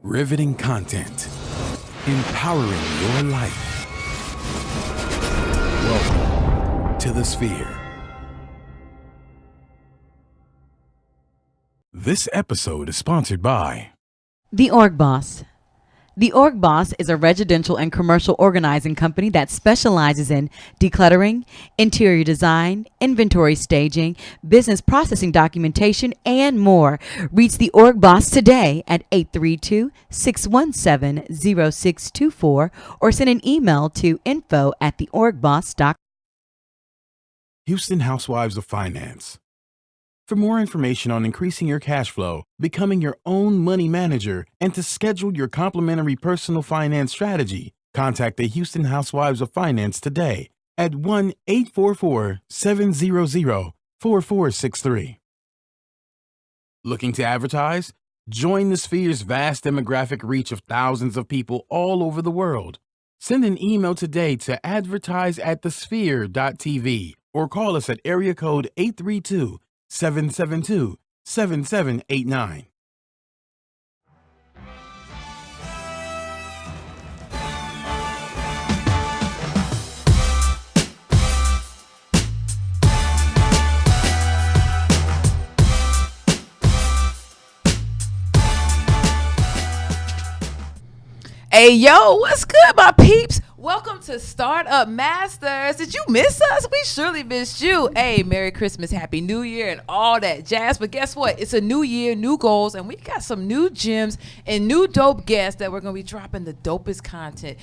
Riveting content. Empowering your life. Welcome to the Sphere. This episode is sponsored by The Org Boss. The Org Boss is a residential and commercial organizing company that specializes in decluttering, interior design, inventory staging, business processing documentation, and more. Reach The Org Boss today at 832-617-0624 or send an email to info@theorgboss.com. Houston Housewives of Finance. For more information on increasing your cash flow, becoming your own money manager, and to schedule your complimentary personal finance strategy, contact the Houston Housewives of Finance today at 1-844-700-4463. Looking to advertise? Join the Sphere's vast demographic reach of thousands of people all over the world. Send an email today to advertise@thesphere.tv or call us at area code 832-772-7789. Hey, yo, what's good, my peeps? Welcome to Startup Masters. Did you miss us? We surely missed you. Hey, Merry Christmas, Happy New Year, and all that jazz. But guess what? It's a new year, new goals, and we got some new gems and new dope guests that we're going to be dropping the dopest content.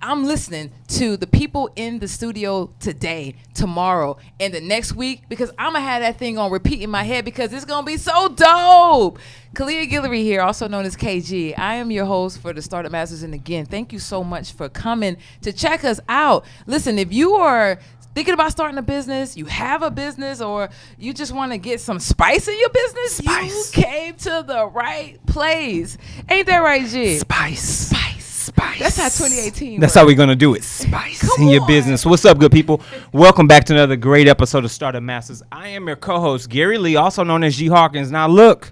I'm listening to the people in the studio today, tomorrow, and the next week because I'm going to have that thing on repeat in my head because it's going to be so dope. Kalia Guillory here, also known as KG. I am your host for the Startup Masters. And again, thank you so much for coming to check us out. Listen, if you are thinking about starting a business, you have a business, or you just want to get some spice in your business, you came to the right place. Ain't that right, G? Spice. That's how 2018 That's works. how we're going to do it. Spice in your business. What's up, good people? Welcome back to another great episode of Startup Masters. I am your co-host, Gary Lee, also known as G Hawkins. Now, look,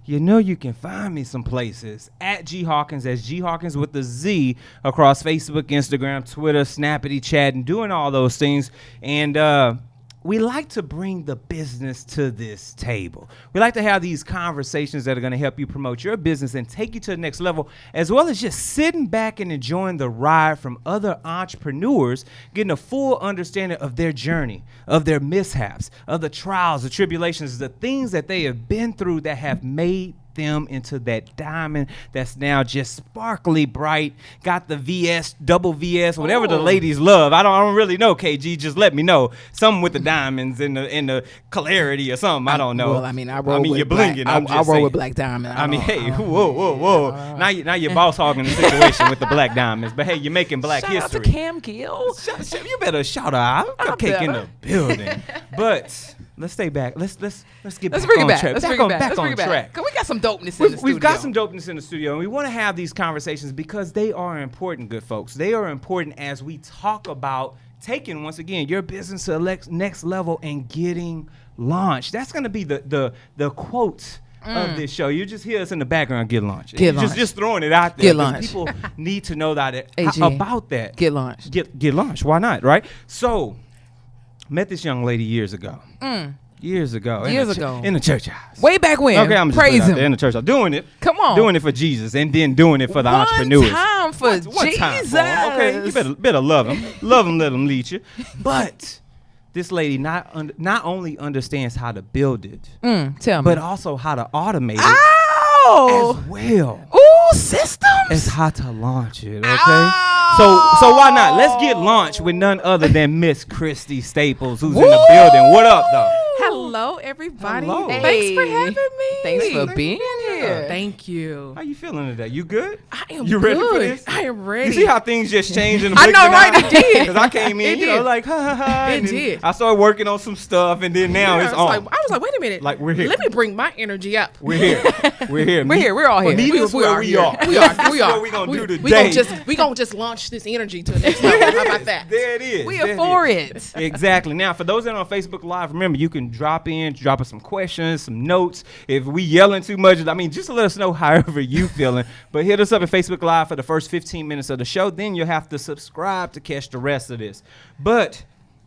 you know you can find me some places at G Hawkins, that's G Hawkins with the Z, across Facebook, Instagram, Twitter, Snappity Chat, and doing all those things. And we like to bring the business to this table. We like to have these conversations that are going to help you promote your business and take you to the next level, as well as just sitting back and enjoying the ride from other entrepreneurs, getting a full understanding of their journey, of their mishaps, of the trials, the tribulations, the things that they have been through that have made them into that diamond that's now just sparkly bright, got the VS, double VS, whatever the ladies love. I don't really know, KG. Just let me know. Something with the diamonds and the clarity or something. I don't know. Well, I roll with you're black. blinging. I roll with black diamond. Whoa. Now you're boss hogging the situation with the black diamonds. But hey, you're making black Shout history. out to Cam Gill. You better shout her out. Cupcake in the building. But let's stay back. Let's get back on track. Back on track. Cause we got some dopeness in the studio. We've got some dopeness in the studio, and we want to have these conversations because they are important, good folks. They are important as we talk about taking, once again, your business to the next level and getting launched. That's going to be the quote of this show. You just hear us in the background, get launched. Just throwing it out there. Get launched. People need to know that about that. Get launched. Get launched. Why not, right? So, met this young lady years ago. Years ago. In the church house. Way back when. Okay, I'm just praise him. in the church house. Doing it. Come on. Doing it for Jesus and then doing it for the entrepreneurs. One time for One Jesus. time for 'em, okay, you better love him. Love him, let him lead you. But this lady not only understands how to build it, Tell me. but also how to automate it as well. Ooh, systems. As how to launch it, okay? So why not? Let's get launched with none other than Miss Christy Staples, who's in the building. What up, though? Hello, everybody. Hello. Thanks for having me. Thanks for being here. Thank you. How you feeling today? You good? I am You good. ready for this? I am ready. You see how things just changed in a I blink know, of an right? eye? It did. Because I came in, It did. like, ha, ha, ha. It and then did. I started working on some stuff, and then now it's on. I was like, wait a minute. Like, we're here. Let me bring my energy up. We're here. We're here. We're here. We're all here. Meet us where we are. We are. That's what we're going to do today. We gonna just launch this energy to the next level. How about that? There it is. We There are for it. Exactly. Now, for those that are on Facebook Live, remember, you can drop us some questions, some notes. If we yelling too much, mean, just let us know however you feeling. But hit us up at Facebook Live for the first 15 minutes of the show. Then you'll have to subscribe to catch the rest of this. But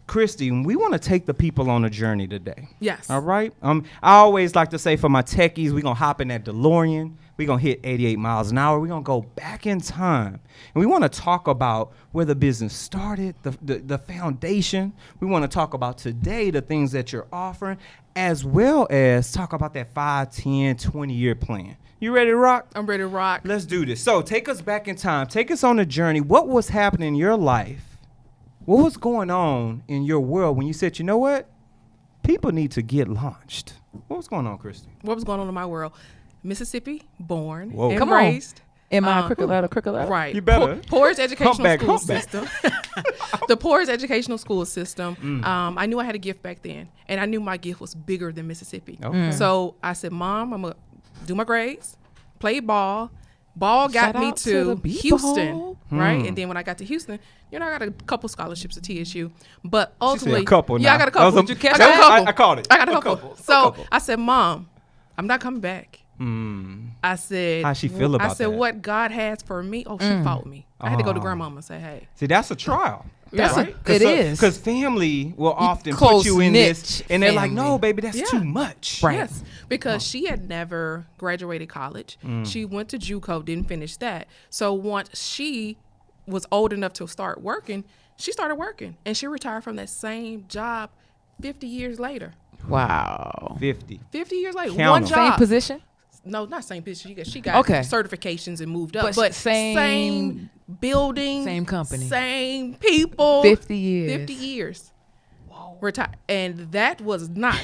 Christy, we want to take the people on a journey today. Yes. All right. I always like to say for my techies, we're going to hop in that DeLorean. We're going to hit 88 miles an hour. We're going to go back in time. And we want to talk about where the business started, the foundation. We want to talk about today, the things that you're offering, as well as talk about that 5, 10, 20-year plan. You ready to rock? I'm ready to rock. Let's do this. So take us back in time. Take us on a journey. What was happening in your life? What was going on in your world when you said, you know what? People need to get launched. What was going on, Christy? What was going on in my world? Mississippi, born Whoa. and Come on. raised. Am I crooked letter? Right. You better. Poorest educational Humpback, school humpback. system. The poorest educational school system. I knew I had a gift back then, and I knew my gift was bigger than Mississippi. Okay. So I said, Mom, I'm going to do my grades, play ball. Ball got Shout me out to to the Houston, B-ball. right? And then when I got to Houston, I got a couple scholarships at TSU. But She said ultimately, a couple yeah, now. I got a That was couple. a- Did you catch I got a that? couple. I caught it. I got a A couple. couple. A So couple. I said, Mom, I'm not coming back. I said, How'd she feel about I said, that? what God has for me. Oh, she fought me. I had to go to grandmama and say, hey. See, that's a trial. That's a- it is. Because family will often put close you in this, knit and they're like, family. no, baby, that's Yeah. too much. Right. Yes, because she had never graduated college. She went to JUCO, didn't finish that. So once she was old enough to start working, she started working, and she retired from that same job 50 years later. Wow. 50. 50 years later, Count one 'em. job. Same position? No, not same position. She got Okay. certifications and moved up, But but same- same building, Same company. same people. 50 years. 50 years. Retire, and that was not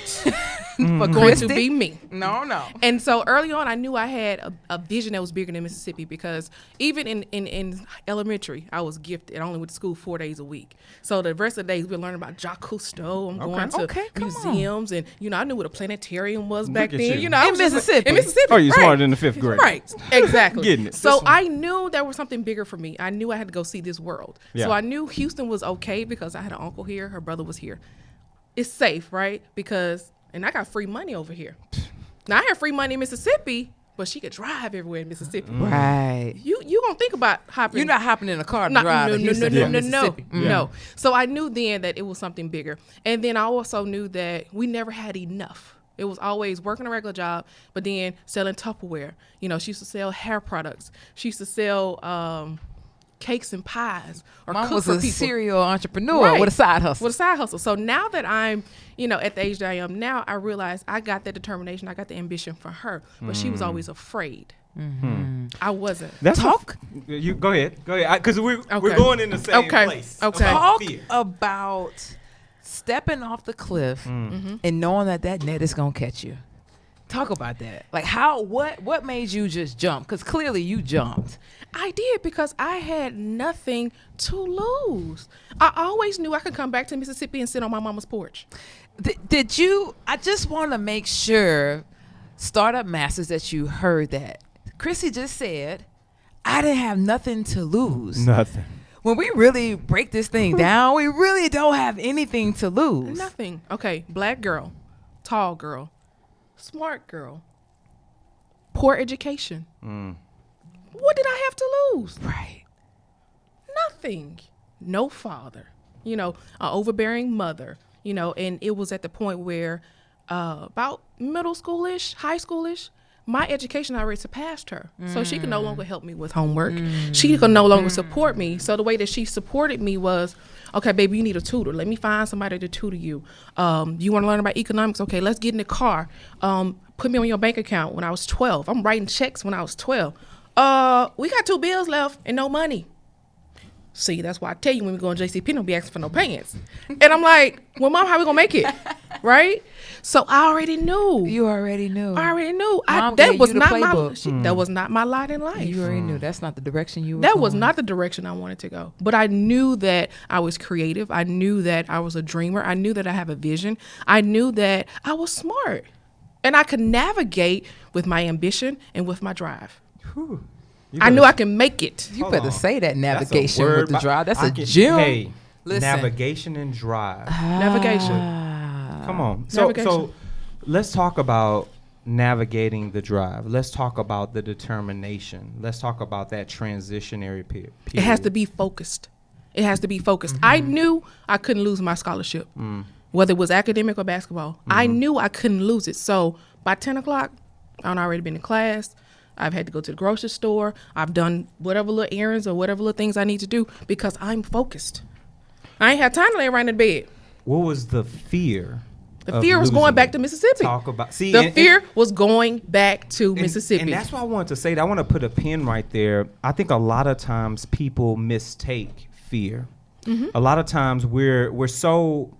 For going to be me. No. And so early on, I knew I had a vision that was bigger than Mississippi, because even in elementary, I was gifted. I only went to school 4 days a week. So the rest of the days, we're learning about Jacques Cousteau. I'm going to Okay, come on. museums. And, I knew what a planetarium was back at then. you. I In was just like- Mississippi. in Mississippi. Oh, you're right. smarter than the 5th grade. Right, exactly. Getting it. So This one. I knew there was something bigger for me. I knew I had to go see this world. Yeah. So I knew Houston was okay because I had an uncle here. Her brother was here. It's safe, right? And I got free money over here. Now I had free money in Mississippi, but she could drive everywhere in Mississippi. Right. You gonna think about hopping? You're not hopping in a car to No, drive no, to no, Houston no, from no, Mississippi. no. So I knew then that it was something bigger. And then I also knew that we never had enough. It was always working a regular job, but then selling Tupperware. She used to sell hair products. She used to sell cakes and pies. Or Mom cook was for a people. serial entrepreneur Right. with a side hustle. With a side hustle. So now that I'm, at the age that I am now, I realize I got that determination. I got the ambition for her, but she was always afraid. I wasn't. That's Talk. you go ahead. Go ahead. Because we're Okay. going in the same Okay. place. Okay. about Talk fear. about stepping off the cliff Mm-hmm. and knowing that net is gonna catch you. Talk about that. Like what made you just jump? Because clearly you jumped. I did because I had nothing to lose. I always knew I could come back to Mississippi and sit on my mama's porch. Did you? I just want to make sure, Startup Masters, that you heard that. Chrissy just said, I didn't have nothing to lose. Nothing. When we really break this thing down, we really don't have anything to lose. Nothing. Okay, black girl, tall girl, smart girl, poor education. What did I have to lose? Right. Nothing. No father. An overbearing mother. And it was at the point where about middle schoolish, high schoolish, my education already surpassed her. So she could no longer help me with homework. She could no longer support me. So the way that she supported me was, okay, baby, you need a tutor. Let me find somebody to tutor you. You want to learn about economics? Okay, let's get in the car. Put me on your bank account when I was 12. I'm writing checks when I was 12. We got 2 bills left and no money. See, that's why I tell you when we go on JCP, don't be asking for no pants. And I'm like, well, Mom, how we gonna make it? Right? So I already knew. You already knew. I already knew. Mom That gave was you the not playbook. that was not my lot in life. You already knew that's not the direction you were That was going. not the direction I wanted to go. But I knew that I was creative. I knew that I was a dreamer. I knew that I have a vision. I knew that I was smart. And I could navigate with my ambition and with my drive. I knew I can make it. You Hold better on. say that That's a navigation word with the by- drive. That's I a can- gem. Hey, Listen. navigation and drive. Navigation. Come on. So Navigation. let's talk about navigating the drive. Let's talk about the determination. Let's talk about that transitionary period. It has to be focused. It has to be focused. I knew I couldn't lose my scholarship, whether it was academic or basketball. I knew I couldn't lose it. So by 10 o'clock, I've already been in class. I've had to go to the grocery store. I've done whatever little errands or whatever little things I need to do because I'm focused. I ain't had time to lay around in bed. What was the fear? The fear was going back to Mississippi. Talk about the fear was going back to Mississippi. And that's why I wanted to say that. I want to put a pin right there. I think a lot of times people mistake fear. A lot of times we're so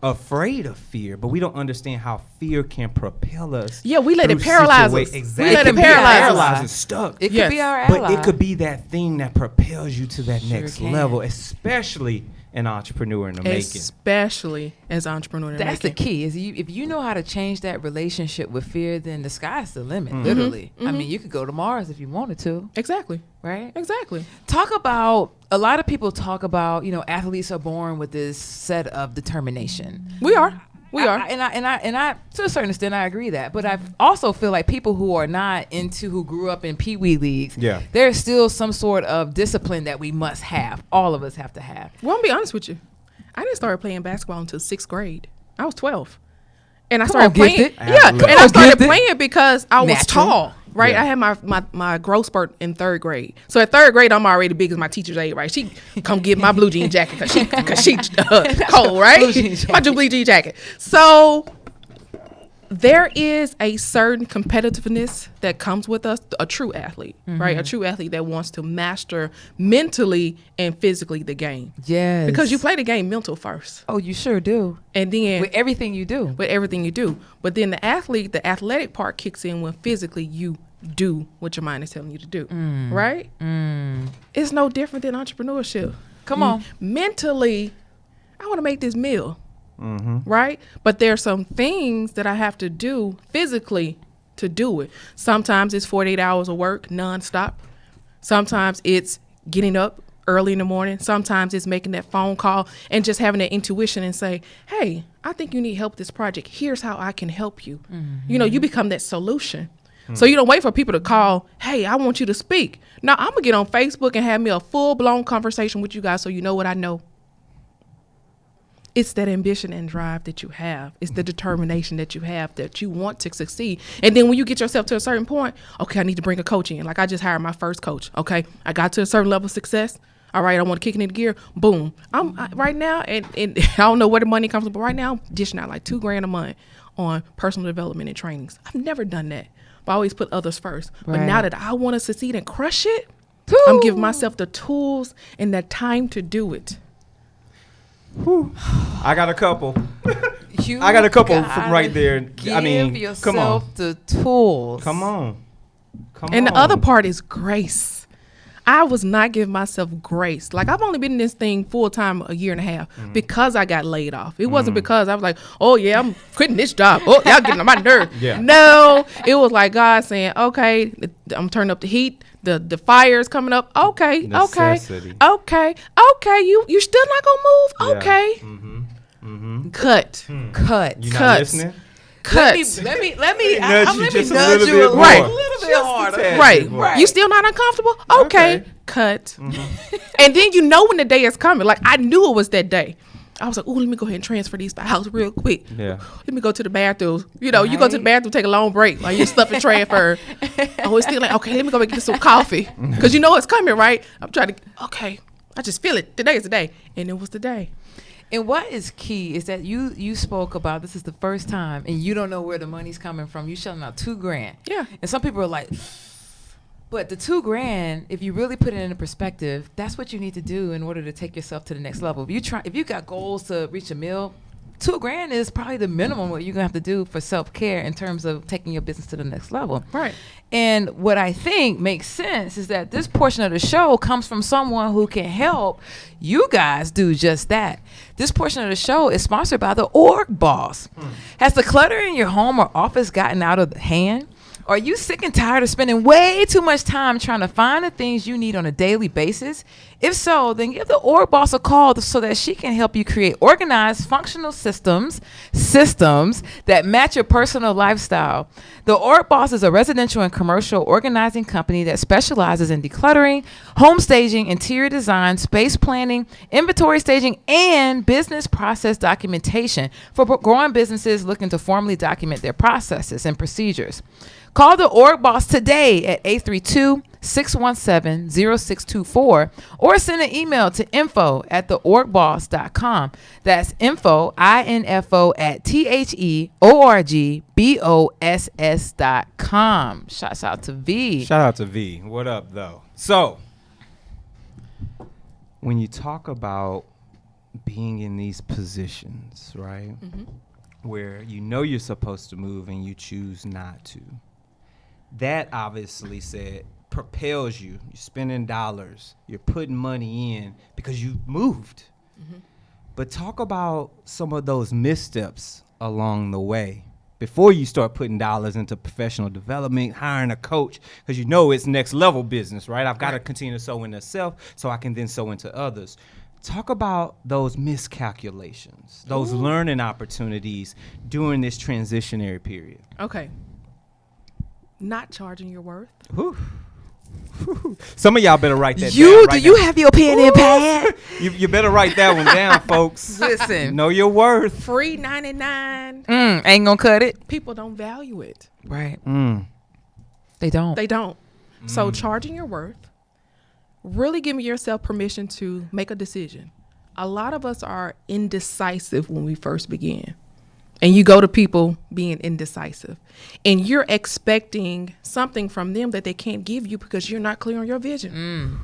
afraid of fear, but we don't understand how fear can propel us. Yeah, we let it paralyze us. Exactly. We let it paralyze us. And stuck. It could be our ally. But it could be that thing that propels you to that Sure next can. level, especially an entrepreneur in the making. Especially as an entrepreneur in the That's the making. key. Is if you know how to change that relationship with fear, then the sky's the limit. Literally, I mean, you could go to Mars if you wanted to, Exactly. right? Exactly. Talk about. A lot of people talk about, athletes are born with this set of determination. We are. We are. And I to a certain extent I agree that, but I also feel like people who are not who grew up in Pee Wee leagues, Yeah. there's still some sort of discipline that we must have. All of us have to have. Well, I'm gonna be honest with you. I didn't start playing basketball until 6th grade. I was 12. And I Come started on, playing. gifted. Yeah, Absolutely. and I started Gifted. playing because I was Natural. tall, right? Yeah. I had my growth spurt in 3rd grade. So at 3rd grade, I'm already big as my teacher's aide, right? She come get my blue jean jacket because she cold, right? Blue jean jacket. My blue jean jacket. So there is a certain competitiveness that comes with us, a true athlete, right? A true athlete that wants to master mentally and physically the game. Yes. Because you play the game mental first. Oh, you sure do. And then With everything you do. with everything you do. But then the athletic part kicks in when physically you do what your mind is telling you to do. Right? It's no different than entrepreneurship. Come on. Mentally, I want to make this meal. Right? But there's some things that I have to do physically to do it. Sometimes it's 48 hours of work nonstop. Sometimes it's getting up early in the morning. Sometimes it's making that phone call and just having that intuition and say, hey, I think you need help with this project. Here's how I can help you. You become that solution. So you don't wait for people to call, hey, I want you to speak. No, I'm going to get on Facebook and have me a full-blown conversation with you guys so you know what I know. It's that ambition and drive that you have. It's the determination that you have that you want to succeed. And then when you get yourself to a certain point, okay, I need to bring a coach in. Like I just hired my first coach. Okay, I got to a certain level of success. All right, I want to kick it into gear. Boom. Right now, and I don't know where the money comes from, but right now I'm dishing out like $2,000 a month on personal development and trainings. I've never done that. But I always put others first. But now that I want to succeed and crush it, I'm giving myself the tools and the time to do it. I got a couple. You I got a couple gotta from right there. I mean, give come on. yourself the tools. Come on. And the other part is grace. I was not giving myself grace. Like I've only been in this thing full time a year and a half because I got laid off. It wasn't because I was like, oh yeah, I'm quitting this job. Oh, y'all getting on my nerves. Yeah. No, it was like God saying, okay, I'm turning up the heat. The fire is coming up. Okay, Necessity. okay. You still not gonna move? Yeah. Okay. Cut. Cut. You not Cuts. listening? Cut. Let me nudge you let me just a nudge little you bit a more. Right. little bit Just a harder. tad. Right. Right. You still not uncomfortable? Okay. Cut. And then you know when the day is coming. Like I knew it was that day. I was like, oh, let me go ahead and transfer these files real quick. Yeah. Let me go to the bathroom. You go to the bathroom, take a long break while you're stuffing transfer. Oh, it's still like, okay, let me go get some coffee. Because you know it's coming, right? I'm trying to, okay, I just feel it. Today is the day. And it was the day. And what is key is that you spoke about this is the first time and you don't know where the money's coming from. You shelling out $2,000. Yeah. And some people are like, but the $2,000, if you really put it into perspective, that's what you need to do in order to take yourself to the next level. If you got goals to reach $1 million, $2,000 is probably the minimum what you're gonna have to do for self-care in terms of taking your business to the next level. Right. And what I think makes sense is that this portion of the show comes from someone who can help you guys do just that. This portion of the show is sponsored by the Org Boss. Has the clutter in your home or office gotten out of hand? Are you sick and tired of spending way too much time trying to find the things you need on a daily basis? If so, then give the org boss a call so that she can help you create organized, functional systems that match your personal lifestyle. The org boss is a residential and commercial organizing company that specializes in decluttering, home staging, interior design, space planning, inventory staging, and business process documentation for growing businesses looking to formally document their processes and procedures. Call the org boss today at 832-617-0624 or send an email to info@theorgboss.com. That's info, I-N-F-O at THEORGBOSS.com. Shouts out to V. Shout out to V. What up, though? So, when you talk about being in these positions, right, where you know you're supposed to move and you choose not to, that obviously propels you. You're spending dollars. You're putting money in because you moved. But talk about some of those missteps along the way before you start putting dollars into professional development, hiring a coach, because you know it's next level business, right? I've got to continue to sow into self so I can then sow into others. Talk about those miscalculations, those learning opportunities during this transitionary period. Okay. Not charging your worth. Whew. Some of y'all better write that down. Do right you now. have your pen and pad? You better write that one down, folks. Listen. Know your worth. Free 99. Ain't gonna cut it. People don't value it. Right. They don't. They don't. So charging your worth, really giving yourself permission to make a decision. A lot of us are indecisive when we first begin. And you go to people being indecisive. And you're expecting something from them that they can't give you because you're not clear on your vision.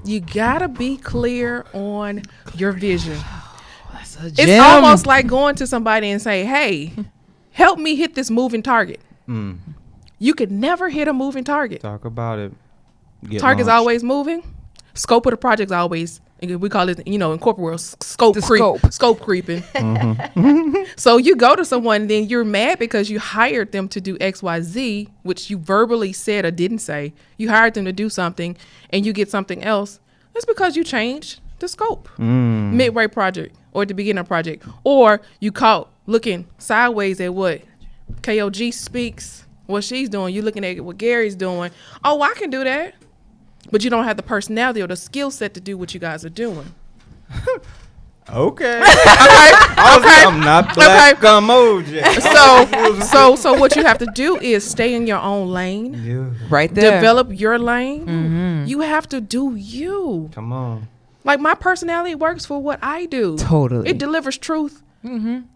You got to be clear on your vision. That's a It's gem. almost like going to somebody and say, hey, help me hit this moving target. You could never hit a moving target. Talk about it. Target's always moving. Scope of the project's always, we call it, in corporate world, scope creeping. So you go to someone, then you're mad because you hired them to do X, Y, Z, which you verbally said or didn't say. You hired them to do something and you get something else. That's because you changed the scope. Midway project or at the beginning of project. Or you caught looking sideways at what KOG speaks, what she's doing. You're looking at what Gary's doing. Oh, I can do that. But you don't have the personality or the skill set to do what you guys are doing. Okay. I'm not black emoji. So what you have to do is stay in your own lane. Right there. Develop your lane. You have to do you. Come on. Like my personality works for what I do. Totally. It delivers truth.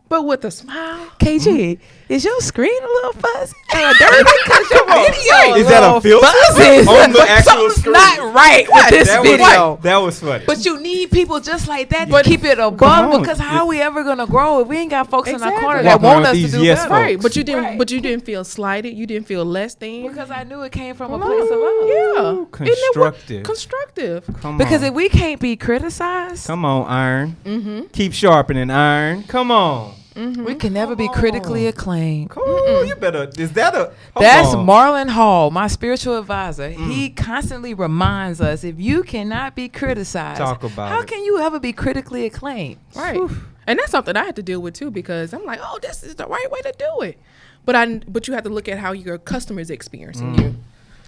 But with a smile. KG, is your screen a little fuzzy? Dirty? Because your video Is that a filter? On the actual Something's screen? not right with this video. That was funny. But you need people just like that to keep it above, because how are we ever gonna grow if we ain't got folks in our corner that Walking around want us with to these do yes better? folks. Right. But you didn't Right. but you didn't feel slighted. You didn't feel less than. Because I knew it came from a place of love. Yeah. Constructive. Constructive. Come Because on. if we can't be criticized, Come on, iron. Keep sharpening, iron. Come on. we can never be critically acclaimed. Come on. You better. Is that a? That's Marlon Hall, my spiritual advisor. He constantly reminds us, if you cannot be criticized, Talk about how it. can you ever be critically acclaimed? Right. And that's something I had to deal with too, because I'm like, oh, this is the right way to do it. But you have to look at how your customers experiencing you.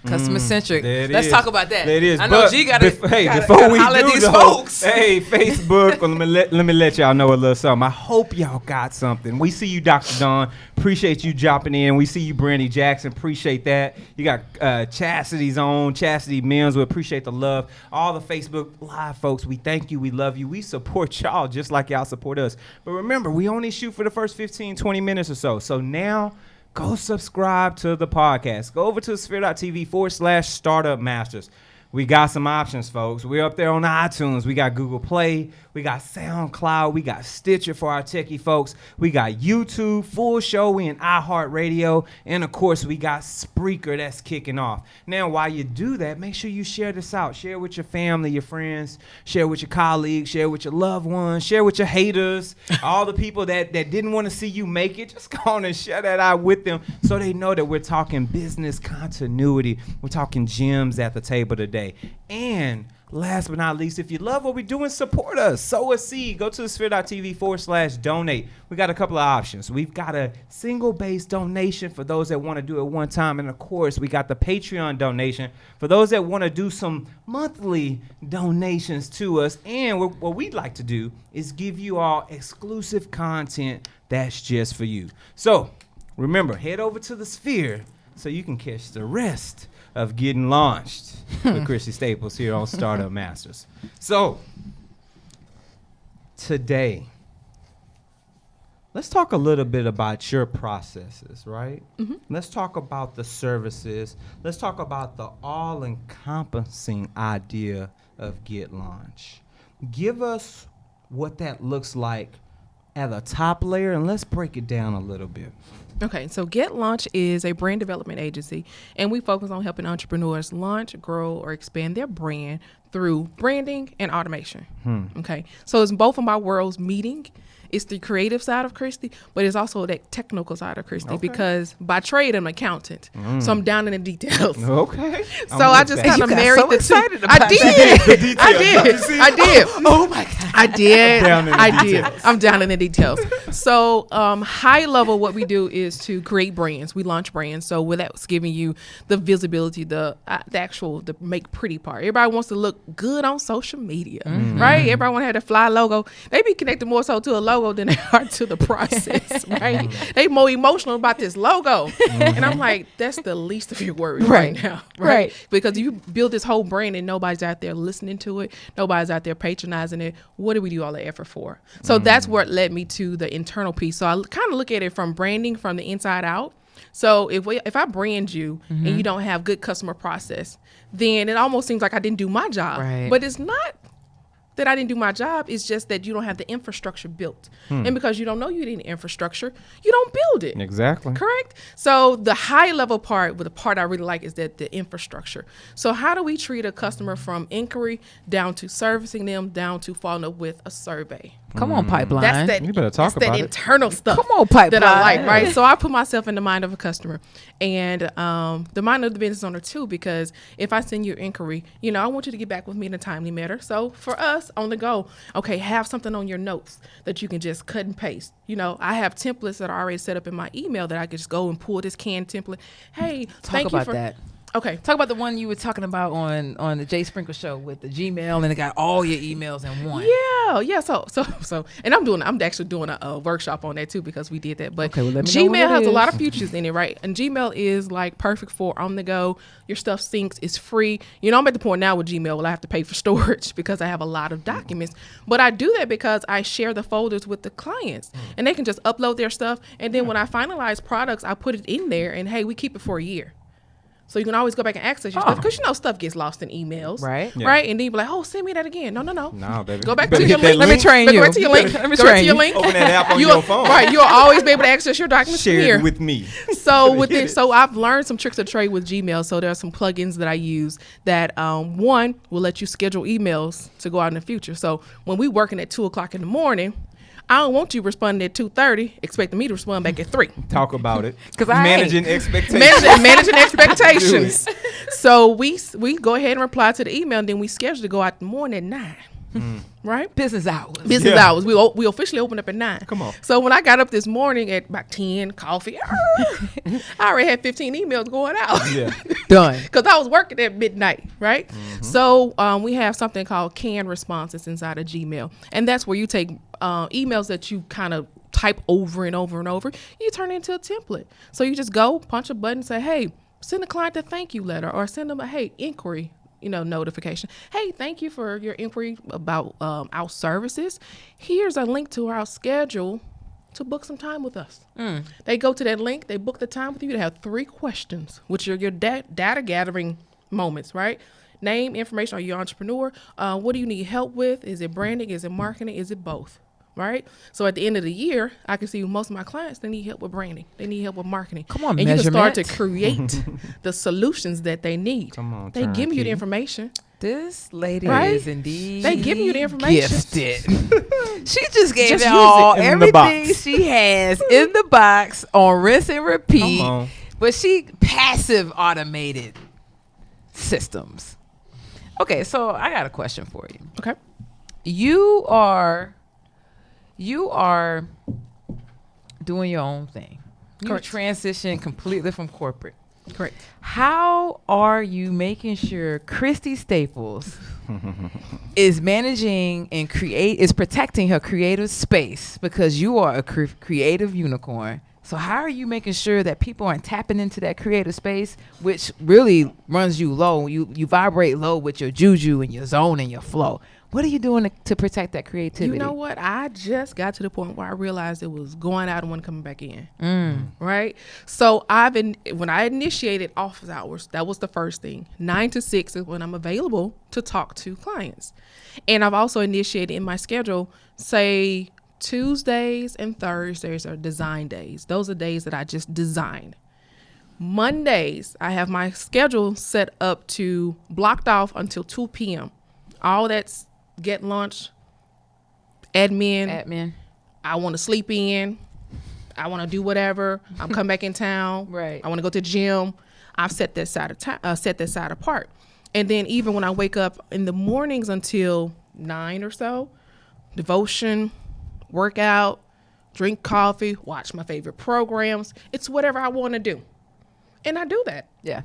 Customer centric. There it Let's is. talk about that. There it is. I know But G got to before we holler at do these though, folks. hey, Facebook, let me let y'all know a little something. I hope y'all got something. We see you, Dr. Don. Appreciate you dropping in. We see you, Brandy Jackson. Appreciate that. You got Chastity's on, Chastity Mims. We appreciate the love. All the Facebook Live folks, we thank you. We love you. We support y'all just like y'all support us. But remember, we only shoot for the first 15, 20 minutes or so. So now, go subscribe to the podcast. Go over to sphere.tv/Startup Masters. We got some options, folks. We're up there on iTunes. We got Google Play. We got SoundCloud. We got Stitcher for our techie folks. We got YouTube, Full Show. We in iHeartRadio. And, of course, we got Spreaker that's kicking off. Now, while you do that, make sure you share this out. Share it with your family, your friends. Share it with your colleagues. Share it with your loved ones. Share it with your haters. All the people that didn't want to see you make it, just go on and share that out with them so they know that we're talking business continuity. We're talking gems at the table today. And last but not least, if you love what we're doing, support us. Sow a seed. Go to thesphere.tv/donate. We got a couple of options. We've got a single-based donation for those that want to do it one time. And, of course, we got the Patreon donation for those that want to do some monthly donations to us. And what we'd like to do is give you all exclusive content that's just for you. So, remember, head over to the Sphere so you can catch the rest of Getting Launched with Christy Staples here on Startup Masters. So, today, let's talk a little bit about your processes, right? Let's talk about the services. Let's talk about the all-encompassing idea of Get Launched. Give us what that looks like at a top layer, and let's break it down a little bit. Okay, so Get Launch is a brand development agency, and we focus on helping entrepreneurs launch, grow, or expand their brand through branding and automation. Okay, so it's both of my worlds meeting. It's the creative side of Christy, but it's also the technical side of Christy because by trade I'm an accountant, so I'm down in the details. Okay. So I just kind of married so the excited two. about I did. Oh my God. I did. Down in the I did. details. I'm down in the details. So high level, what we do is to create brands. We launch brands. So without giving you the visibility, the make pretty part. Everybody wants to look good on social media, right? Everybody want to have the fly logo. They be connected more so to a logo than they are to the process, right? They more emotional about this logo. And I'm like, that's the least of your worries right now, right? Because you build this whole brand and nobody's out there listening to it. Nobody's out there patronizing it. What do we do all the effort for? So that's what led me to the internal piece. So I kind of look at it from branding from the inside out. So if I brand you and you don't have good customer process, then it almost seems like I didn't do my job. Right. But it's not that I didn't do my job. It's just that you don't have the infrastructure built. And because you don't know you need infrastructure, you don't build it. Exactly. Correct? So the high level part, the part I really like is that the infrastructure. So how do we treat a customer from inquiry down to servicing them, down to following up with a survey? Come on, Pipeline. That's that. You better talk that's about that it. internal stuff. Come on, Pipeline. That I like, right? So I put myself in the mind of a customer, and the mind of the business owner too. Because if I send you an inquiry, I want you to get back with me in a timely manner. So for us on the go, okay, have something on your notes that you can just cut and paste. I have templates that are already set up in my email that I could just go and pull this canned template. Hey, Talk about that. Okay. Talk about the one you were talking about on the Jay Sprinkle show with the Gmail, and it got all your emails in one. Yeah. So, and I'm actually doing a workshop on that too because we did that. But Okay, well, let me know what Gmail it has a is. lot of features in it, right? And Gmail is like perfect for on the go. Your stuff syncs. It's free. I'm at the point now with Gmail where I have to pay for storage because I have a lot of documents. But I do that because I share the folders with the clients, and they can just upload their stuff. And then when I finalize products, I put it in there, and hey, we keep it for a year. So you can always go back and access your stuff because stuff gets lost in emails, Right. Yeah. Right, and then you be like, "Oh, send me that again." No. No, baby. Go back Better to your hit that link. Let me train Go you. back to your link. Let me Go back train to your you. link. Open that app on You'll- your phone. Right, you'll always be able to access your documents from Share here. it with me. So I've learned some tricks of trade with Gmail. So there are some plugins that I use that one will let you schedule emails to go out in the future. So when we working at 2:00 in the morning, I don't want you responding at 2:30, expecting me to respond back at 3. Talk about it. 'Cause I Managing expectations. Managing expectations. So we go ahead and reply to the email, and then we schedule to go out in the morning at 9. Right? Business hours. Business Yeah. hours. We officially opened up at 9. Come on. So when I got up this morning at about 10, coffee, I already had 15 emails going out. Yeah. Done. Because I was working at midnight, right? So we have something called canned responses inside of Gmail. And that's where you take emails that you kind of type over and over and over. You turn it into a template. So you just go, punch a button, say, hey, send the client a thank you letter, or send them a, hey, inquiry notification. Hey, thank you for your inquiry about our services. Here's a link to our schedule to book some time with us. They go to that link, they book the time with you to have 3 questions, which are your data gathering moments, right? name, information. Are you an entrepreneur? What do you need help with? Is it branding? Is it marketing? Is it both? Right. So at the end of the year, I can see most of my clients, they need help with branding. They need help with marketing. Come on, and you can start to measurement. create the solutions that they need. Come on, They give you the turnkey. information. This lady Right? is indeed They give you the information. gifted. She just gave Just it use all, it in the everything box. she has in the box on rinse and repeat. Come on. But she passive automated systems. Okay, so I got a question for you. Okay. You are doing your own thing. You Correct. transition completely from corporate. Correct. How are you making sure Christy Staples is managing and is protecting her creative space, because you are a creative unicorn? So how are you making sure that people aren't tapping into that creative space, which really runs you low? You vibrate low with your juju and your zone and your flow. What are you doing to protect that creativity? You know what? I just got to the point where I realized it was going out and one coming back in. Right. So when I initiated office hours, that was the first thing. 9 to 6 is when I'm available to talk to clients. And I've also initiated in my schedule, say Tuesdays and Thursdays are design days. Those are days that I just design. Mondays, I have my schedule set up to blocked off until 2 p.m. All that's get lunch, admin. I want to sleep in. I want to do whatever. I'm coming back in town. Right. I want to go to the gym. I've set that side apart. And then even when I wake up in the mornings until 9 or so, devotion, workout, drink coffee, watch my favorite programs. It's whatever I want to do. And I do that. Yeah.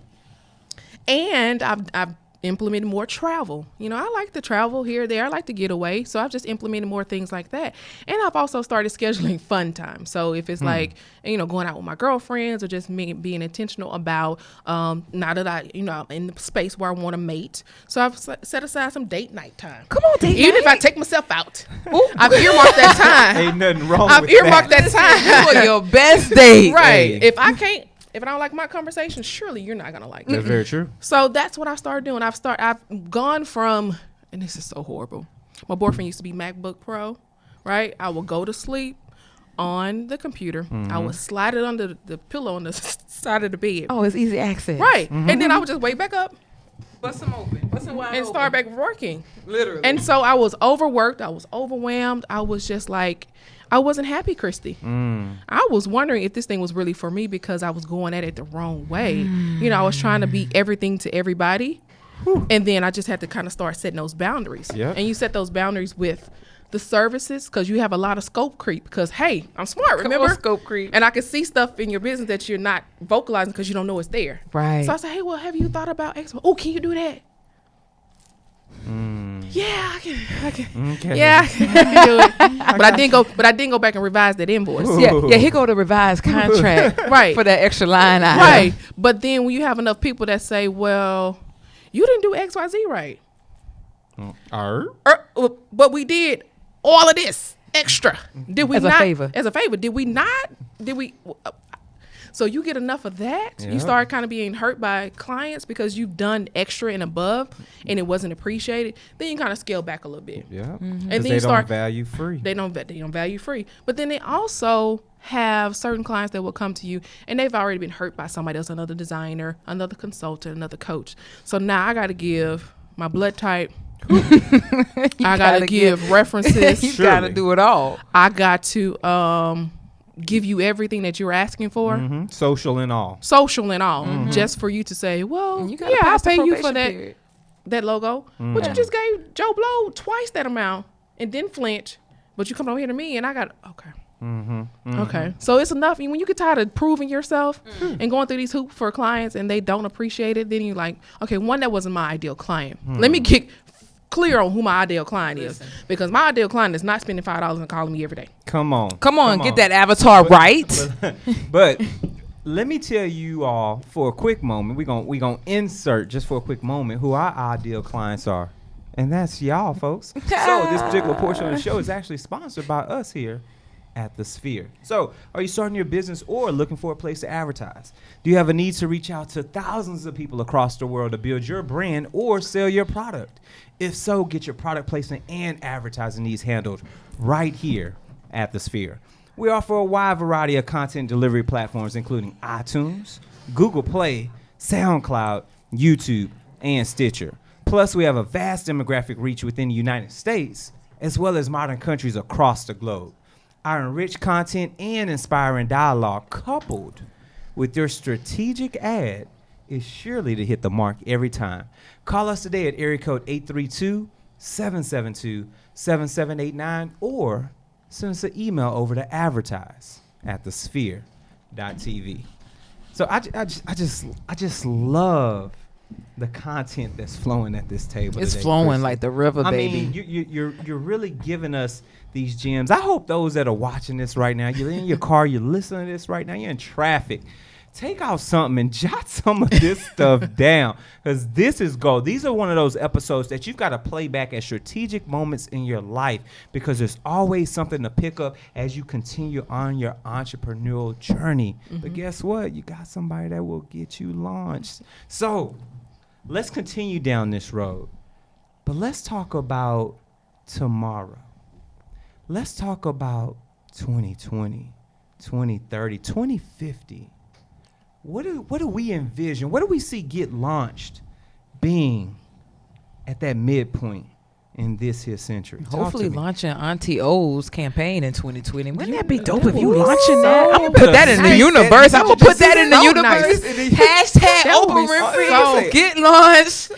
And I've implemented more travel. You know, I like to travel here or there. I like to get away. So I've just implemented more things like that. And I've also started scheduling fun time. So if it's like, you know, going out with my girlfriends or just me being intentional about, now that I'm in the space where I want to mate. So I've set aside some date night time. Come on, date Even if I night. take myself out, I've earmarked that time. Ain't nothing wrong I've with earmarked that. that time. For your best date. Right. Hey. If I don't like my conversation, surely you're not going to like it. That's very true. So that's what I started doing. I've gone from, and this is so horrible. My boyfriend used to be MacBook Pro, right? I will go to sleep on the computer. I would slide it under the pillow on the side of the bed. Oh, it's easy access. Right. And then I would just wake back up Bust them open. Bust them wide and start back working. Literally. And so I was overworked. I was overwhelmed. I was just like, I wasn't happy, Christy. I was wondering if this thing was really for me because I was going at it the wrong way. You know, I was trying to be everything to everybody. And then I just had to kind of start setting those boundaries. Yep. And you set those boundaries with the services because you have a lot of scope creep because, hey, I'm smart, remember? on, scope creep. And I can see stuff in your business that you're not vocalizing because you don't know it's there. Right. So I said, hey, well, have you thought about X? Oh, can you do that? Yeah, I can. Okay. Yeah, I can do it. But I didn't go back and revise that invoice. Yeah, here go the revised contract. Right. For that extra line item. Right. But then when you have enough people that say, well, you didn't do XYZ right. But we did all of this extra. Did we As a not? favor. As a favor. Did we not? Did we? So you get enough of that, Yeah. you start kind of being hurt by clients because you've done extra and above and it wasn't appreciated. Then you kind of scale back a little bit. Yeah. And And then they you start don't value free. They don't value free. But then they also have certain clients that will come to you and they've already been hurt by somebody else, another designer, another consultant, another coach. So now I got to give my blood type. I got to give references. You Surely. got to do it all. I got to give you everything that you're asking for. Social and all. Social and all. Just for you to say, well, You gotta yeah, I'll pass the pay you for probation that. period. That logo. But you just gave Joe Blow twice that amount and didn't flinch. But you come over here to me and I got, okay. Okay. So it's enough. When you get tired of proving yourself and going through these hoops for clients and they don't appreciate it, then you're like, okay, one, that wasn't my ideal client. Let me get clear on who my ideal client is. Because my ideal client is not spending $5 and calling me every day. Come on. Come on, get that avatar right. But let me tell you all for a quick moment, we gonna insert just for a quick moment who our ideal clients are. And that's y'all, folks. So this particular portion of the show is actually sponsored by us here at the Sphere. So, are you starting your business or looking for a place to advertise? Do you have a need to reach out to thousands of people across the world to build your brand or sell your product? If so, get your product placement and advertising needs handled right here at the Sphere. We offer a wide variety of content delivery platforms, including iTunes, Google Play, SoundCloud, YouTube, and Stitcher. Plus, we have a vast demographic reach within the United States, as well as modern countries across the globe. Our enriched content and inspiring dialogue, coupled with your strategic ad, is surely to hit the mark every time. Call us today at area code 832-772-7789 or send us an email over to advertise@thesphere.tv. So I just love the content that's flowing at this table. It's today, flowing Christy. like the river, baby. I mean, you're really giving us these gems. I hope those that are watching this right now, you're in your car, you're listening to this right now, you're in traffic. Take out something and jot some of this stuff down, because this is gold. These are one of those episodes that you've got to play back at strategic moments in your life, because there's always something to pick up as you continue on your entrepreneurial journey. But guess what? You got somebody that will get you launched. So let's continue down this road. But let's talk about tomorrow. Let's talk about 2020, 2030, 2050. What do we envision? What do we see get launched being at that midpoint in this here century? Talk Hopefully to me. launching Auntie O's campaign in 2020. Wouldn't that be dope that if you would be launching so that? I'm going to put that in the nice. universe. I'm going to put that in the so universe. nice. Hashtag That would Oprah be Winfrey. so- Get launched.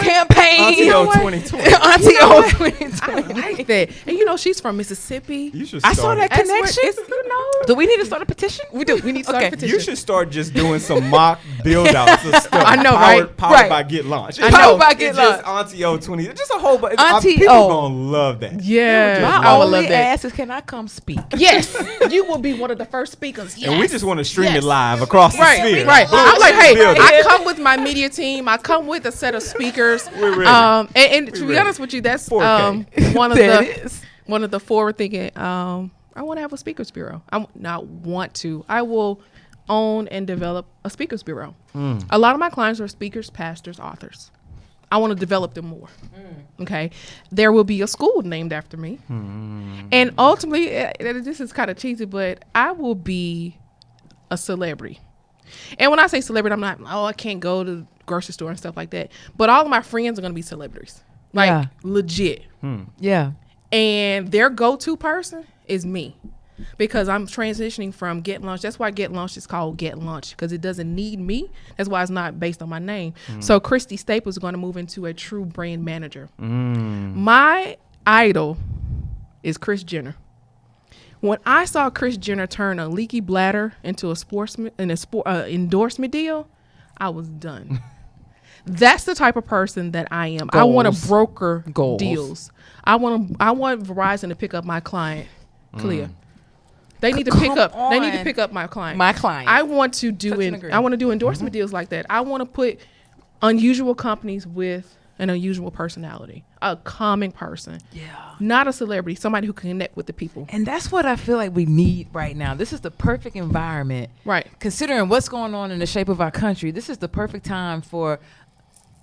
Campaign. Auntie O 2020. Auntie O I 2020. like that. And you know, she's from Mississippi. You should I start saw that it. That's where connection. it's, you know. Do we need to start a petition? We do. We need to start Okay. a petition. You should start just doing some mock build-outs of stuff. I know, right? Powered Right. by Get Launched. I know. Powered by Get It's just Launched. Auntie O 20. Just a whole bunch. Auntie People O. gonna love that. Yeah. My I would only love that. ask is, can I come speak? Yes. You will be one of the first speakers. Yes. And we just want to stream Yes. it live across the Right, sphere. right. Boom. I'm like, hey, Build it. I come with my media team. I come with a set of speakers. We're ready. And to be ready. honest with you, that's 4K. one of There the it is. one of the forward thinking. I want to have a speakers bureau. I not want to. I will own and develop a speakers bureau. A lot of my clients are speakers, pastors, authors. I want to develop them more. Okay. There will be a school named after me. And ultimately, this is kind of cheesy, but I will be a celebrity. And when I say celebrity, I'm not, I can't go to the grocery store and stuff like that. But all of my friends are going to be celebrities. Like, Yeah. legit. Yeah. And their go-to person is me. Because I'm transitioning from Get Launched. That's why Get Launched is called Get Launched, because it doesn't need me. That's why it's not based on my name. So Christy Staples is going to move into a true brand manager. My idol is Kris Jenner. When I saw Kris Jenner turn a leaky bladder into a endorsement deal, I was done. That's the type of person that I am. I want Goals. to broker Goals. deals. I want Verizon to pick up my client, Clea. They need to pick Come up. They need to on. pick up my client. My client. I want to do Touch and agree. I want to do endorsement deals like that. I want to put unusual companies with an unusual personality, a common person, not a celebrity, somebody who can connect with the people. And that's what I feel like we need right now. This is the perfect environment. Right. Considering what's going on in the shape of our country, this is the perfect time for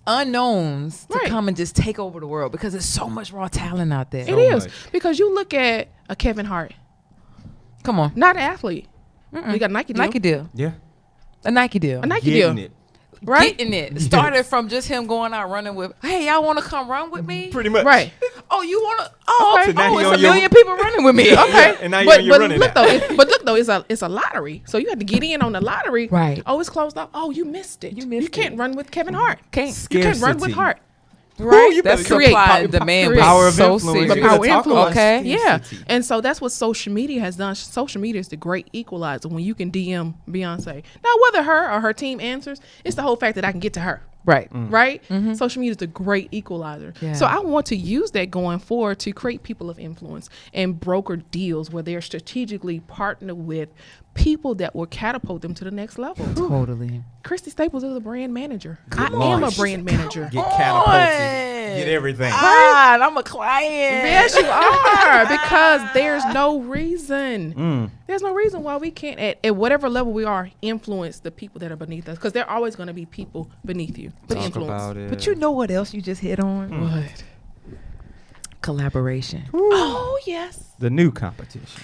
unknowns to Right. come and just take over the world, because there's so much raw talent out there. It So is much. because you look at a Kevin Hart, Come on. not an athlete. We got a Nike deal. Nike deal. Yeah. A Nike deal. A Nike Getting deal. it. Right. Getting it. Started from just him going out running with, hey, y'all want to come run with me? Pretty much. Right. Oh, you want to? Oh, Okay. So now he it's on a your- million people running with me. Okay. And now you're on your running look app. though, it's a lottery. So you had to get in on the lottery. Right. Oh, it's closed up. Oh, you missed it. You missed You can't it. run with Kevin Hart. Can't. You can't run with Scarcity. Hart. Right? you That's better create supply power- and demand create. Power was of so influence. serious. You Power gotta talk influence. about Okay. Yeah. scarcity. And so that's what social media has done. Social media is the great equalizer when you can DM Beyonce. Now, whether her or her team answers, it's the whole fact that I can get to her. Right. Right? Social media is the great equalizer. Yeah. So I want to use that going forward to create people of influence and broker deals where they're strategically partnered with people that will catapult them to the next level. Totally. Christy Staples is a brand manager. I am a launched. brand manager. Get catapulted. Get everything. God, I'm a client. Yes, you are, because there's no reason. There's no reason why we can't, at whatever level we are, influence the people that are beneath us, because there are always going to be people beneath you to Talk influence. about it. But you know what else you just hit on? What? Collaboration. Oh, yes. The new competition.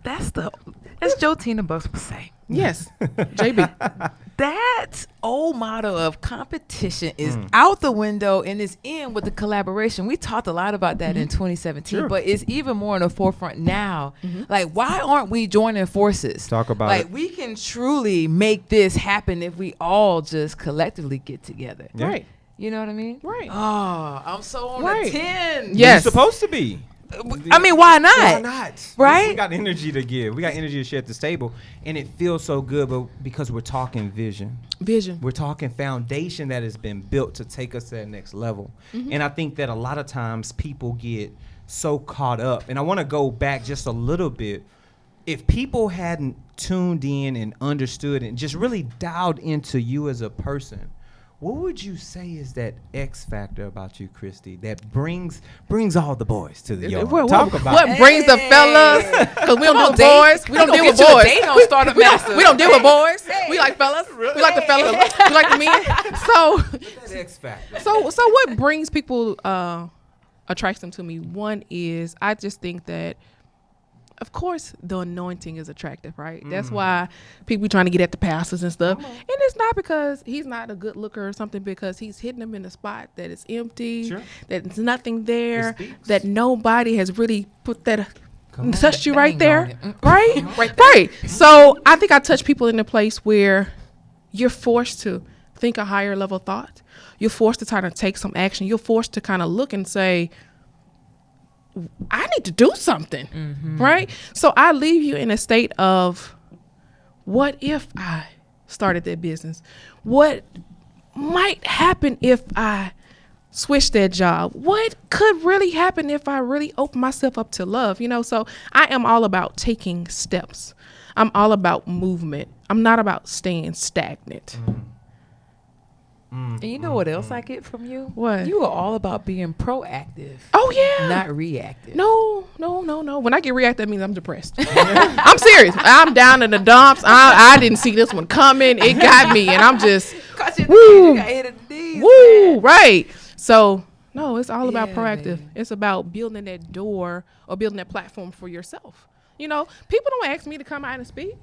That's Joe Tina Bucks would say. Yes. JB. That old motto of competition is out the window and is in with the collaboration. We talked a lot about that in 2017, but it's even more in the forefront now. Like, why aren't we joining forces? Talk about like, it. we can truly make this happen if we all just collectively get together. Yeah. Right. You know what I mean? Right. Oh, I'm so on Right. a 10. Yes. You're supposed to be. I mean, why not? Why not? Right? We got energy to give. We got energy to share at this table. And it feels so good because we're talking vision. Vision. We're talking foundation that has been built to take us to that next level. And I think that a lot of times people get so caught up. And I want to go back just a little bit. If people hadn't tuned in and understood and just really dialed into you as a person, what would you say is that X factor about you, Christy, that brings all the boys to the yard? Talk about What it. brings the fellas? Because we don't deal with boys. We don't deal with boys. Don't start a master. We don't deal with boys. We like fellas. We like the fellas. We like the men. So, That X factor. so what brings people, attracts them to me? One is, I just think that, of course, the anointing is attractive, right? That's why people trying to get at the pastors and stuff. And it's not because he's not a good looker or something, because he's hitting them in a spot that is empty, Sure. that there's nothing there, It speaks. that nobody has really put that, Come on. touched you right Bang on there, it. right? Right. So I think I touch people in a place where you're forced to think a higher level thought. You're forced to try to take some action. You're forced to kind of look and say, I need to do something, right? So I leave you in a state of, what if I started that business? What might happen if I switch that job? What could really happen if I really open myself up to love? So I am all about taking steps. I'm all about movement. I'm not about staying stagnant. And you know what else I get from you? What? You are all about being proactive, Oh yeah. not reactive. No. When I get reactive, that means I'm depressed. I'm serious. I'm down in the dumps. I didn't see this one coming. It got me, and I'm just You got hit at the knees, woo, man. right. So no, it's all about Yeah, proactive. baby. It's about building that door or building that platform for yourself. People don't ask me to come out and speak,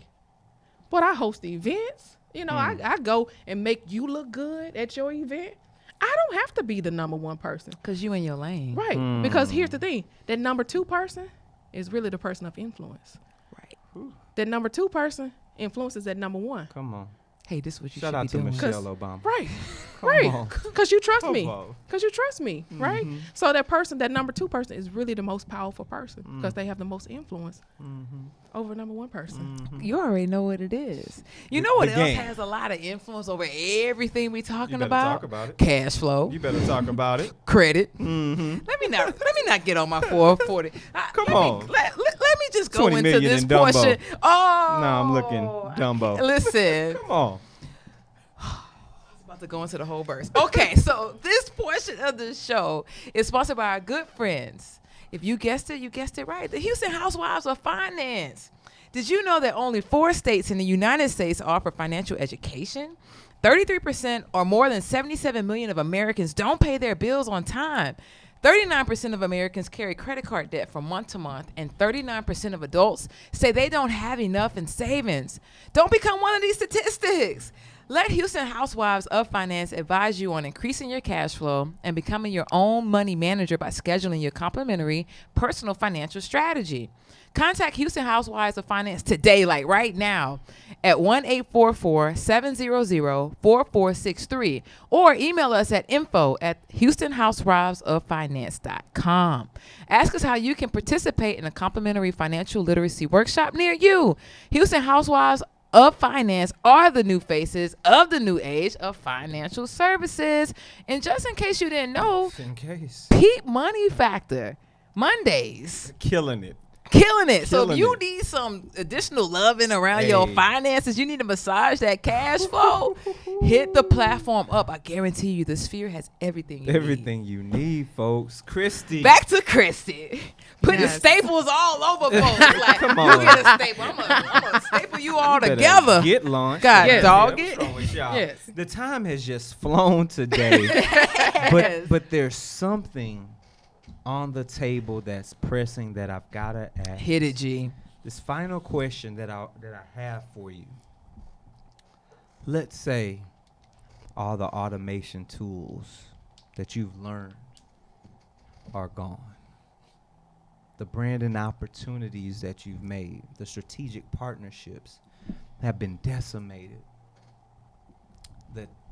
but I host the events. I go and make you look good at your event. I don't have to be the number one person. Cause you in your lane. Right. Because here's the thing. That number two person is really the person of influence. Right. That number two person influences that number one. Come on. Hey, this is what you Shout should out be to doing. Michelle Obama. Right. Come right. on. Because you trust me. Come on. Because you trust me. Right. So that person, that number two person, is really the most powerful person because they have the most influence over number one person. You already know what it is. You know what else has a lot of influence over everything we talking You better about? talk about it. Cash flow, You better talk about it. credit. Let me not get on my 440. Come on. Let me just go 20 into million this in Dumbo. portion. Oh, No, I'm looking Dumbo. Listen. Come on. About to go into the whole verse. Okay, so this portion of the show is sponsored by our good friends. If you guessed it, you guessed it right. The Houston Housewives of Finance. Did you know that only 4 states in the United States offer financial education? 33% or more than 77 million of Americans don't pay their bills on time. 39% of Americans carry credit card debt from month to month, and 39% of adults say they don't have enough in savings. Don't become one of these statistics. Let Houston Housewives of Finance advise you on increasing your cash flow and becoming your own money manager by scheduling your complimentary personal financial strategy. Contact Houston Housewives of Finance today, like right now, at 1-844-700-4463 or email us at info@houstonhousewivesoffinance.com. Ask us how you can participate in a complimentary financial literacy workshop near you. Houston Housewives of Finance are the new faces of the new age of financial services. And just in case you didn't know, In case. Peep Money Factor Mondays. Killing it. Killing it. So if Killing you it. need some additional loving around your finances, you need to massage that cash flow, hit the platform up. I guarantee you the Sphere has everything you need. Everything you need, folks. Christy. Back to Christy. Putting Yes. staples all over folks. Like, Come you on. get a staple. I'm gonna staple you all Better together. Get launched. God Yes. dog What's it. wrong with y'all? Yes. The time has just flown today. But there's something on the table that's pressing that I've gotta ask. Hit it, G. This final question that I have for you. Let's say all the automation tools that you've learned are gone. The branding opportunities that you've made, the strategic partnerships have been decimated.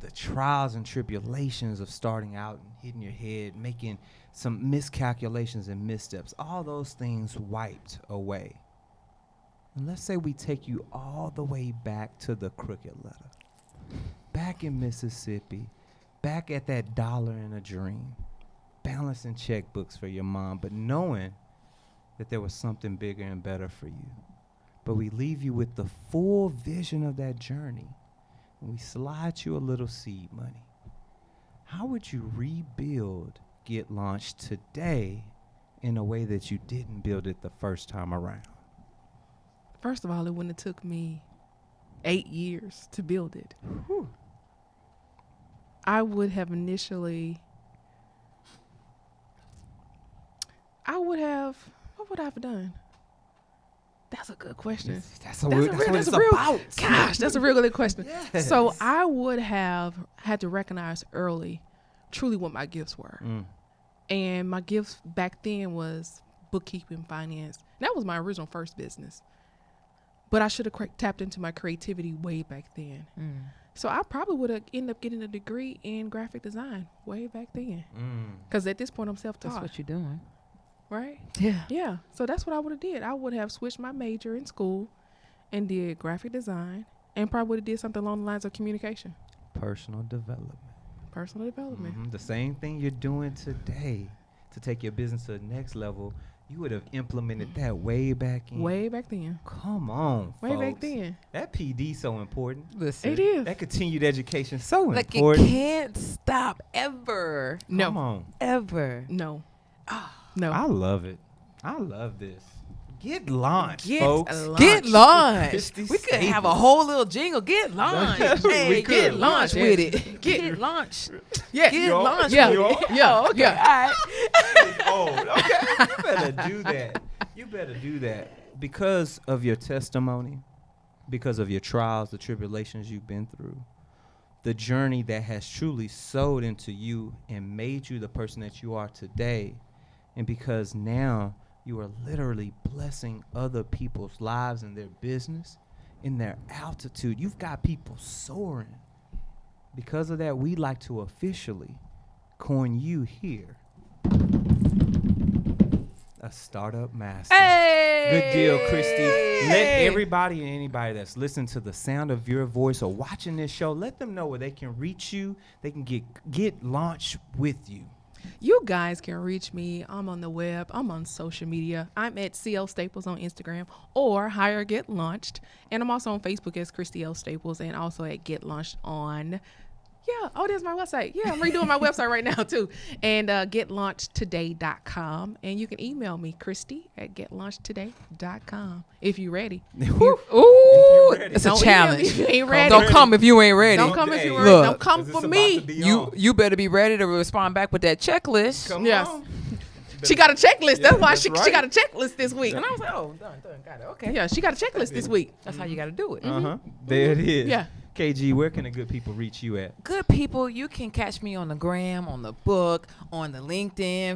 The trials and tribulations of starting out and hitting your head, making some miscalculations and missteps, all those things wiped away. And let's say we take you all the way back to the crooked letter. Back in Mississippi, back at that dollar and a dream, balancing checkbooks for your mom, but knowing that there was something bigger and better for you. But we leave you with the full vision of that journey, and we slide you a little seed money. How would you rebuild Get Launched today in a way that you didn't build it the first time around? First of all, it wouldn't have took me 8 years to build it. Whew. I would have initially, what would I have done? That's a good question. That's what it's real, about. Gosh, that's a real good question. Yes. So I would have had to recognize early truly what my gifts were. And my gifts back then was bookkeeping, finance. That was my original first business. But I should have tapped into my creativity way back then. So I probably would have ended up getting a degree in graphic design way back then. Because at this point, I'm self-taught. That's what you're doing. Right? Yeah. Yeah. So that's what I would have did. I would have switched my major in school and did graphic design and probably would have did something along the lines of communication. Personal development. Personal development. The same thing you're doing today to take your business to the next level, you would have implemented that way back in. Way back then. Come on, Way back folks. then. That PD so important. Listen. It is. That continued education so Like, it important. can't stop ever. Come No. on. Ever. No. No. I love it. I love this. Get launched, Get folks. launched. Get launched. Christy We could have a Staples. whole little jingle. Get launched. We Hey, could. get launched Yeah. with it. Get launched. Yeah. Get Yo, launched yeah. with it. Yeah. Okay. Yeah. All right. Oh, okay. You better do that. You better do that. Because of your testimony, because of your trials, the tribulations you've been through, the journey that has truly sowed into you and made you the person that you are today, and because now you are literally blessing other people's lives and their business in their altitude. You've got people soaring. Because of that, we like to officially coin you here a startup master. Hey. Good deal, Christy. Let everybody and anybody that's listening to the sound of your voice or watching this show, let them know where they can reach you. They can get launched with you. You guys can reach me. I'm on the web. I'm on social media. I'm at CL Staples on Instagram or Hire Get Launched. And I'm also on Facebook as Christy L. Staples and also at Get Launched on, there's my website. Yeah, I'm redoing my website right now too. And getlaunchedtoday.com. And you can email me, Christy at getlaunchedtoday.com if you're ready. Ooh, it's a Don't email me challenge. if you ain't ready. Don't come if you ain't ready. Don't come if you ain't Look, ready. Don't come for me. You better be ready to respond back with that checklist. Come Yes. on. She got a checklist. That's why that's she right. got a checklist this week. And I was like, oh, done, got it. Okay. Yeah, she got a checklist this week. That's how you got to do it. There it is. Yeah. KG, where can the good people reach you at? Good people, you can catch me on the gram, on the book, on the LinkedIn,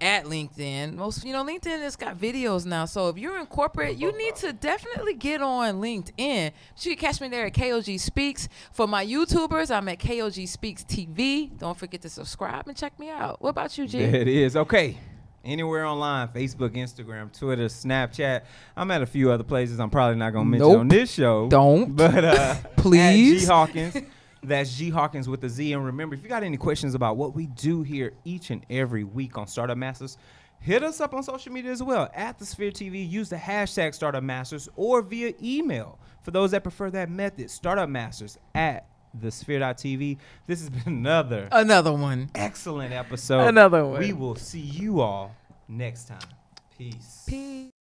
at LinkedIn. LinkedIn has got videos now. So if you're in corporate, you need to definitely get on LinkedIn. But you can catch me there at KOG Speaks. For my YouTubers, I'm at KOG Speaks TV. Don't forget to subscribe and check me out. What about you, G? There it is. Okay. Anywhere online, Facebook, Instagram, Twitter, Snapchat. I'm at a few other places I'm probably not going to mention Nope. on this show. Don't. But Please. At G Hawkins. That's G Hawkins with a Z. And remember, if you got any questions about what we do here each and every week on Startup Masters, Hit us up on social media as well at the Sphere TV. Use the hashtag StartupMasters or via email for those that prefer that method. StartupMasters at thesphere.tv. This has been Another one. excellent episode. Another one. We will see you all next time. Peace. Peace.